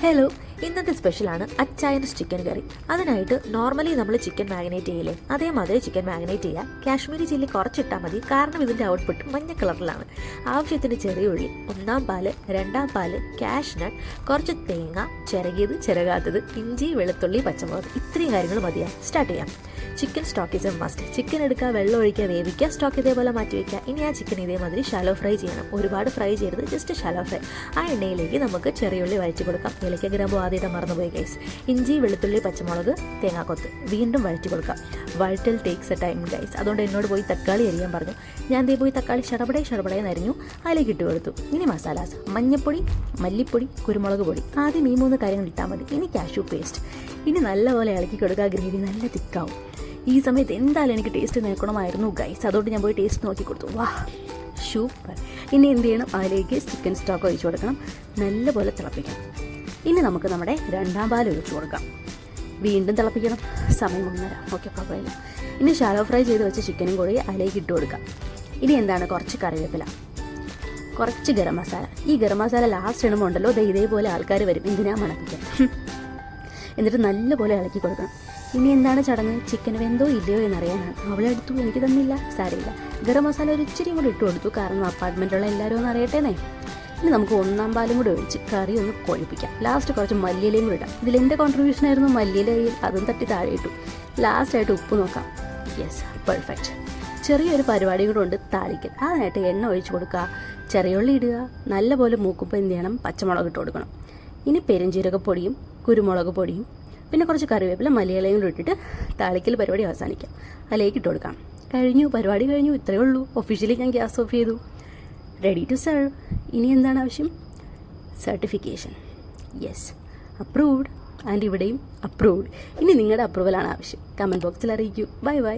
Hello, ഇന്നത്തെ സ്പെഷ്യലാണ് Achayans chicken കറി. അതിനായിട്ട് നോർമലി നമ്മൾ ചിക്കൻ മാഗ്നേറ്റ് ചെയ്യില്ലേ, അതേമാതിരി ചിക്കൻ മാഗ്നേറ്റ് ചെയ്യുക. കാശ്മീരി ചില്ലി കുറച്ചിട്ടാൽ മതി, കാരണം ഇതിൻ്റെ ഔട്ട്പുട്ട് മഞ്ഞ കളറിലാണ്. ആവശ്യത്തിന് ചെറിയ ഉള്ളി, ഒന്നാം പാല്, രണ്ടാം പാല്, കാഷ്നട്ട്, കുറച്ച് തേങ്ങ, ചിരകിയത് ചിരകാത്തത്, ഇഞ്ചി, വെളുത്തുള്ളി, പച്ചമുളക്, ഇത്രയും കാര്യങ്ങൾ മതിയാ. സ്റ്റാർട്ട് ചെയ്യാം. Chicken stock is A must. Chicken എടുക്കുക, വെള്ളം ഒഴിക്കുക, വേവിക്കുക, സ്റ്റോക്ക് ഇതേപോലെ മാറ്റി വയ്ക്കുക. ഇനി ആ ചിക്കൻ ഇതേമാതിരി ഷാലോ ഫ്രൈ ചെയ്യണം. ഒരുപാട് ഫ്രൈ ചെയ്യരുത്, ജസ്റ്റ് ഷാലോ ഫ്രൈ. ആ എണ്ണയിലേക്ക് നമുക്ക് ചെറിയ ഉള്ളി വഴറ്റി കൊടുക്കാം. ഏലക്ക ഗ്രാമ്പു ആദ്യം മറന്നുപോയി ഗൈസ്. ഇഞ്ചി, വെളുത്തുള്ളി, പച്ചമുളക്, തേങ്ങാക്കൊത്ത് വീണ്ടും വഴറ്റി കൊടുക്കാം. വഴറ്റൽ ടേക്സ് എ ടൈം ഗൈസ്. അതുകൊണ്ട് എന്നോട് പോയി തക്കാളി അരിയാൻ പറഞ്ഞു. ഞാൻ ദേ പോയി തക്കാളി ഷടപടയെ നരിഞ്ഞു അതിലേക്ക് ഇട്ട് കൊടുത്തു. ഇനി മസാലാസ്: മഞ്ഞപ്പൊടി, മല്ലിപ്പൊടി, കുരുമുളക് പൊടി. ആദ്യം ഈ 3 കാര്യങ്ങൾ ഇട്ടാൽ മതി. ഇനി കാഷ്യൂ പേസ്റ്റ്. ഇനി നല്ലപോലെ ഇളക്കി കൊടുക്കുക. ഗ്രേവി നല്ല തിക്കാവും. ഈ സമയത്ത് എന്തായാലും എനിക്ക് ടേസ്റ്റ് നോക്കണമായിരുന്നു ഗൈസ്. അതുകൊണ്ട് ഞാൻ പോയി ടേസ്റ്റ് നോക്കി കൊടുത്തു. വാ, സൂപ്പർ. ഇനി എന്ത് ചെയ്യണം? അതിലേക്ക് ചിക്കൻ സ്റ്റോക്ക് ഒഴിച്ചു കൊടുക്കണം. നല്ലപോലെ തിളപ്പിക്കണം. ഇനി നമുക്ക് നമ്മുടെ രണ്ടാം പാൽ ഒഴിച്ചു കൊടുക്കാം. വീണ്ടും തിളപ്പിക്കണം. സമയം 1:30. ഓക്കെ, കുഴപ്പമില്ല. ഇനി ഷാലോ ഫ്രൈ ചെയ്ത് വെച്ച ചിക്കനും കൂടി അതിലേക്ക് ഇട്ട് കൊടുക്കാം. ഇനി എന്താണ്? കുറച്ച് കറിവേപ്പില, കുറച്ച് ഗരം മസാല. ഈ ഗരം മസാല ലാസ്റ്റ് ഇടുമ്പോൾ ഉണ്ടല്ലോ, ഇതേപോലെ ആൾക്കാർ വരും എന്തിനാ മണപ്പിക്കാൻ. എന്നിട്ട് നല്ലപോലെ ഇളക്കി കൊടുക്കണം. ഇനി എന്താണ് ചടങ്ങ്? ചിക്കൻ വെന്തോ ഇല്ലയോ എന്നറിയാനാണ്. അവളെ എടുത്തു, എനിക്ക് തന്നില്ല, സാരമില്ല. ഗരം മസാല ഒരു ഇച്ചിരി കൂടി ഇട്ട് കൊടുത്തു, കാരണം അപ്പാർട്ട്മെൻറ്റിലുള്ള എല്ലാവരും ഒന്ന് അറിയട്ടേന്നേ. ഇനി നമുക്ക് ഒന്നാം പാലും കൂടി ഒഴിച്ച് കറി ഒന്ന് കൊഴിപ്പിക്കാം. ലാസ്റ്റ് കുറച്ച് മല്ലിയിലയും കൂടി ഇടാം. ഇതിലെൻ്റെ കോൺട്രിബ്യൂഷൻ ആയിരുന്നു മല്ലിയിലയിൽ, അതും തട്ടി താഴെ ഇട്ടു. ലാസ്റ്റായിട്ട് ഉപ്പ് നോക്കാം. Yes, perfect. ചെറിയൊരു പരിപാടി കൂടെ ഉണ്ട്, താളിക്കൽ. അതിനായിട്ട് എണ്ണ ഒഴിച്ച് കൊടുക്കുക, ചെറിയുള്ളി ഇടുക. നല്ലപോലെ മൂക്കുമ്പോൾ എന്ത് ചെയ്യണം? പച്ചമുളക് ഇട്ട് കൊടുക്കണം. ഇനി പെരുംജീരകപ്പൊടിയും കുരുമുളക് പൊടിയും പിന്നെ കുറച്ച് കറിവേപ്പില, മല്ലിയിലയും കൂടി ഇട്ടിട്ട് താളിക്കൽ പരിപാടി അവസാനിക്കാം. അതിലേക്ക് ഇട്ട് കൊടുക്കാം. കഴിഞ്ഞു, പരിപാടി കഴിഞ്ഞു. ഇത്രയേ ഉള്ളൂ. ഒഫീഷ്യലി ഞാൻ ഗ്യാസ് ഓഫ് ചെയ്തു. Ready to serve. ഇനി എന്താണ് ആവശ്യം? സർട്ടിഫിക്കേഷൻ. Yes, approved. ആൻഡ് ഇവിടെയും അപ്രൂവ്ഡ്. ഇനി നിങ്ങളുടെ അപ്രൂവലാണ് ആവശ്യം. കമൻറ്റ് ബോക്സിൽ അറിയിക്കൂ. Bye by.